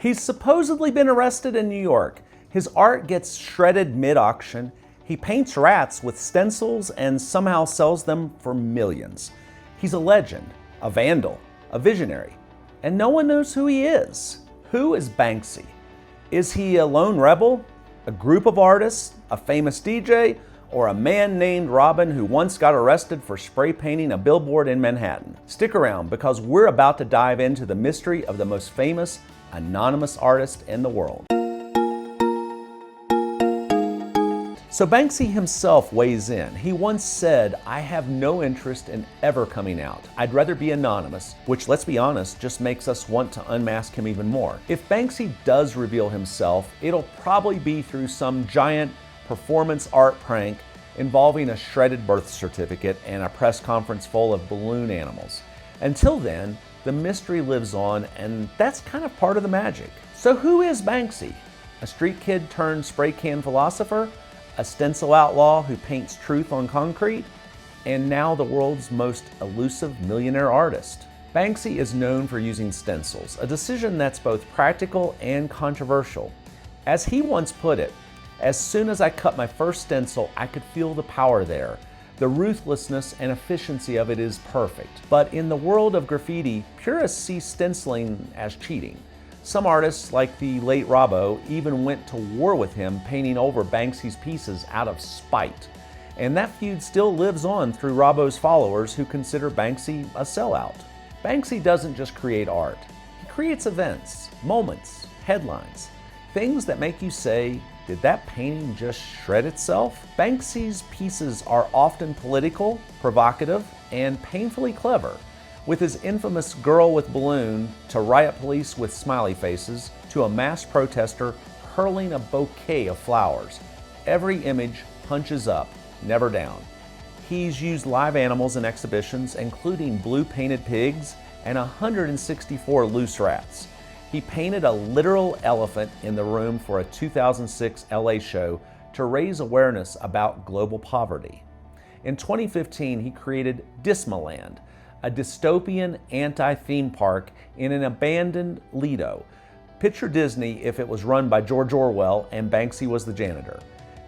He's supposedly been arrested in New York. His art gets shredded mid-auction. He paints rats with stencils and somehow sells them for millions. He's a legend, a vandal, a visionary, and no one knows who he is. Who is Banksy? Is he a lone rebel, a group of artists, a famous DJ, or a man named Robin who once got arrested for spray painting a billboard in Manhattan? Stick around because we're about to dive into the mystery of the most famous anonymous artist in the world. So Banksy himself weighs in. He once said, "I have no interest in ever coming out. I'd rather be anonymous," which, let's be honest, just makes us want to unmask him even more. If Banksy does reveal himself, it'll probably be through some giant performance art prank involving a shredded birth certificate and a press conference full of balloon animals. Until then, the mystery lives on, and that's kind of part of the magic. So who is Banksy? A street kid turned spray can philosopher? A stencil outlaw who paints truth on concrete? And now the world's most elusive millionaire artist. Banksy is known for using stencils, a decision that's both practical and controversial. As he once put it, "As soon as I cut my first stencil, I could feel the power there. The ruthlessness and efficiency of it is perfect." But in the world of graffiti, purists see stenciling as cheating. Some artists, like the late Robbo, even went to war with him, painting over Banksy's pieces out of spite. And that feud still lives on through Robbo's followers, who consider Banksy a sellout. Banksy doesn't just create art. He creates events, moments, headlines, things that make you say, "Did that painting just shred itself?" Banksy's pieces are often political, provocative, and painfully clever. With his infamous girl with balloon, to riot police with smiley faces, to a mass protester hurling a bouquet of flowers, every image punches up, never down. He's used live animals in exhibitions, including blue painted pigs and 164 loose rats. He painted a literal elephant in the room for a 2006 LA show to raise awareness about global poverty. In 2015, he created Dismaland, a dystopian anti-theme park in an abandoned Lido. Picture Disney if it was run by George Orwell and Banksy was the janitor.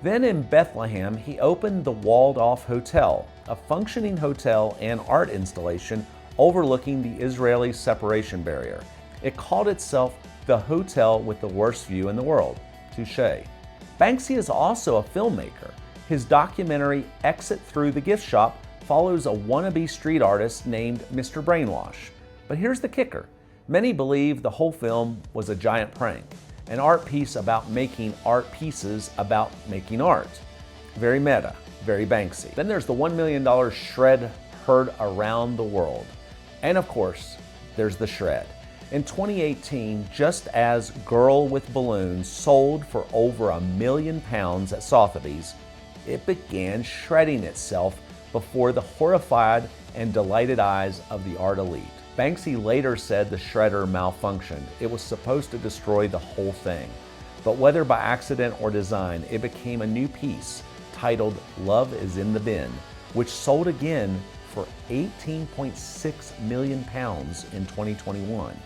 Then in Bethlehem, he opened the walled-off hotel, a functioning hotel and art installation overlooking the Israeli separation barrier. It called itself the hotel with the worst view in the world. Touché. Banksy is also a filmmaker. His documentary Exit Through the Gift Shop follows a wannabe street artist named Mr. Brainwash. But here's the kicker. Many believe the whole film was a giant prank, an art piece about making art pieces about making art. Very meta, very Banksy. Then there's the $1 million shred heard around the world. And of course, there's the shred. In 2018, just as Girl with Balloons sold for over £1 million at Sotheby's, it began shredding itself before the horrified and delighted eyes of the art elite. Banksy later said the shredder malfunctioned. It was supposed to destroy the whole thing. But whether by accident or design, it became a new piece titled Love is in the Bin, which sold again for £18.6 million in 2021.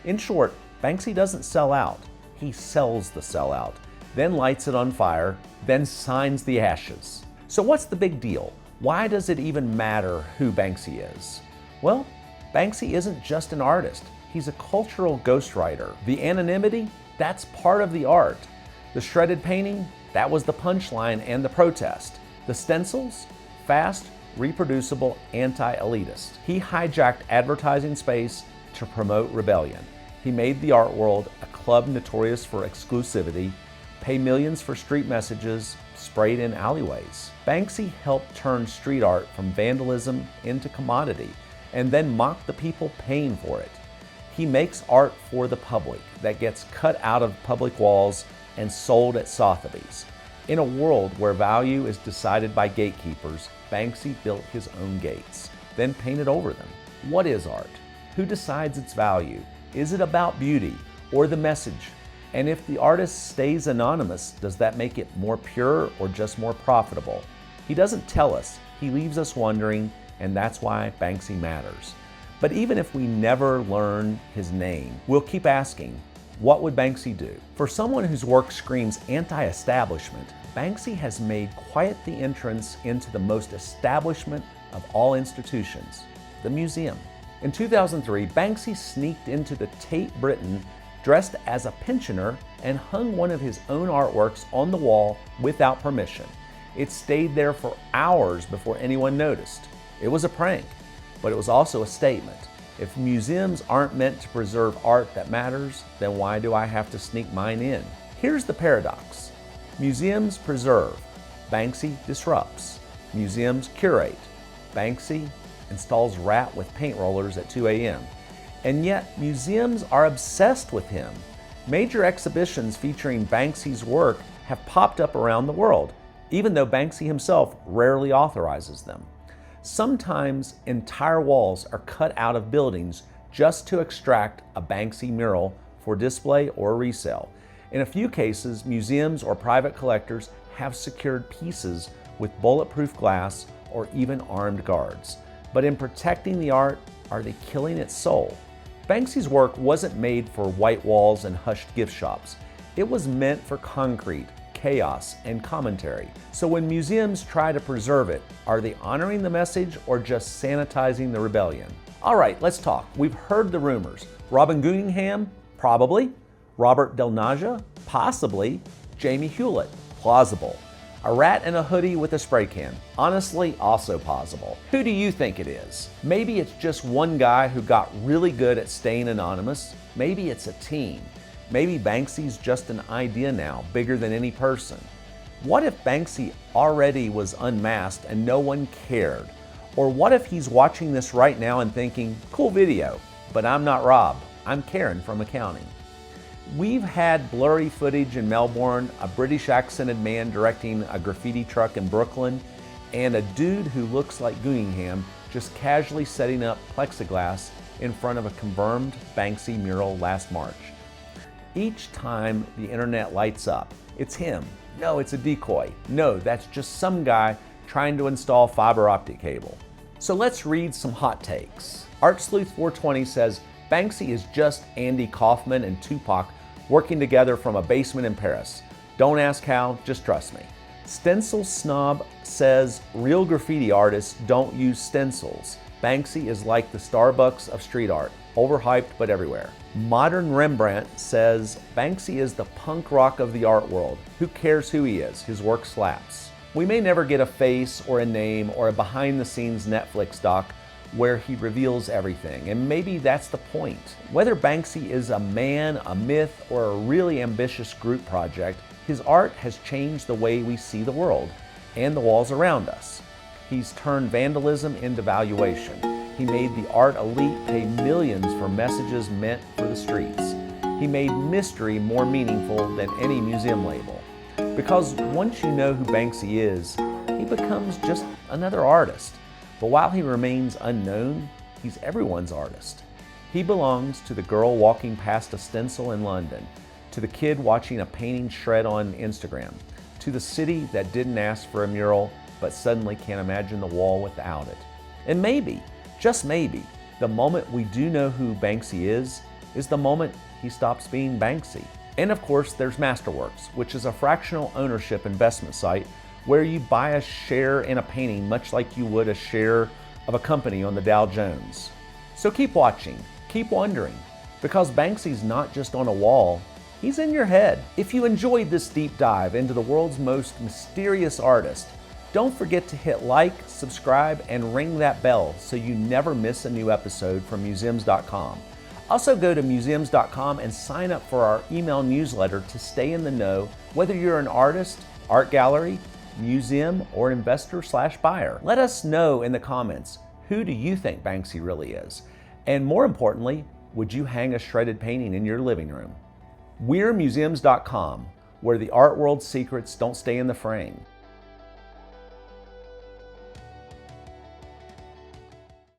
In short, Banksy doesn't sell out. He sells the sellout, then lights it on fire, then signs the ashes. So what's the big deal? Why does it even matter who Banksy is? Well, Banksy isn't just an artist. He's a cultural ghostwriter. The anonymity, that's part of the art. The shredded painting, that was the punchline and the protest. The stencils, fast, reproducible, anti-elitist. He hijacked advertising space to promote rebellion. He made the art world a club notorious for exclusivity, pay millions for street messages sprayed in alleyways. Banksy helped turn street art from vandalism into commodity and then mocked the people paying for it. He makes art for the public that gets cut out of public walls and sold at Sotheby's. In a world where value is decided by gatekeepers, Banksy built his own gates, then painted over them. What is art? Who decides its value? Is it about beauty or the message? And if the artist stays anonymous, does that make it more pure or just more profitable? He doesn't tell us. He leaves us wondering, and that's why Banksy matters. But even if we never learn his name, we'll keep asking, What would Banksy do? For someone whose work screams anti-establishment, Banksy has made quite the entrance into the most establishment of all institutions, the museum. In 2003, Banksy sneaked into the Tate Britain dressed as a pensioner and hung one of his own artworks on the wall without permission. It stayed there for hours before anyone noticed. It was a prank, but it was also a statement. If museums aren't meant to preserve art that matters, then why do I have to sneak mine in? Here's the paradox. Museums preserve, Banksy disrupts. Museums curate, Banksy installs rat with paint rollers at 2 a.m. And yet, museums are obsessed with him. Major exhibitions featuring Banksy's work have popped up around the world, even though Banksy himself rarely authorizes them. Sometimes entire walls are cut out of buildings just to extract a Banksy mural for display or resale. In a few cases, museums or private collectors have secured pieces with bulletproof glass or even armed guards. But in protecting the art, are they killing its soul? Banksy's work wasn't made for white walls and hushed gift shops. It was meant for concrete, chaos, and commentary. So when museums try to preserve it, are they honoring the message or just sanitizing the rebellion? All right, let's talk. We've heard the rumors. Robin Guggenheim? Probably. Robert Del Naja? Possibly. Jamie Hewlett? Plausible. A rat in a hoodie with a spray can? Honestly, also possible. Who do you think it is? Maybe it's just one guy who got really good at staying anonymous. Maybe it's a team. Maybe Banksy's just an idea now, bigger than any person. What if Banksy already was unmasked and no one cared? Or what if he's watching this right now and thinking, cool video, but I'm not Rob, I'm Karen from accounting. We've had blurry footage in Melbourne, a British accented man directing a graffiti truck in Brooklyn, and a dude who looks like Guggenheim just casually setting up plexiglass in front of a confirmed Banksy mural last March. Each time the internet lights up, it's him. No, it's a decoy. No, that's just some guy trying to install fiber optic cable. So let's read some hot takes. Art Sleuth 420 says, Banksy is just Andy Kaufman and Tupac working together from a basement in Paris. Don't ask how, just trust me. Stencil Snob says, real graffiti artists don't use stencils. Banksy is like the Starbucks of street art, overhyped but everywhere. Modern Rembrandt says, Banksy is the punk rock of the art world. Who cares who he is? His work slaps. We may never get a face or a name or a behind-the-scenes Netflix doc where he reveals everything, and maybe that's the point. Whether Banksy is a man, a myth, or a really ambitious group project, his art has changed the way we see the world and the walls around us. He's turned vandalism into valuation. He made the art elite pay millions for messages meant for the streets. He made mystery more meaningful than any museum label. Because once you know who Banksy is, he becomes just another artist. But while he remains unknown, he's everyone's artist. He belongs to the girl walking past a stencil in London, to the kid watching a painting shred on Instagram, to the city that didn't ask for a mural but suddenly can't imagine the wall without it. And maybe, just maybe, the moment we do know who Banksy is the moment he stops being Banksy. And of course, there's Masterworks, which is a fractional ownership investment site where you buy a share in a painting much like you would a share of a company on the Dow Jones. So keep watching, keep wondering, because Banksy's not just on a wall, he's in your head. If you enjoyed this deep dive into the world's most mysterious artist, don't forget to hit like, subscribe, and ring that bell so you never miss a new episode from museums.com. Also go to museums.com and sign up for our email newsletter to stay in the know whether you're an artist, art gallery, museum, or investor/buyer. Let us know in the comments, who do you think Banksy really is? And more importantly, would you hang a shredded painting in your living room? We're museums.com, where the art world's secrets don't stay in the frame.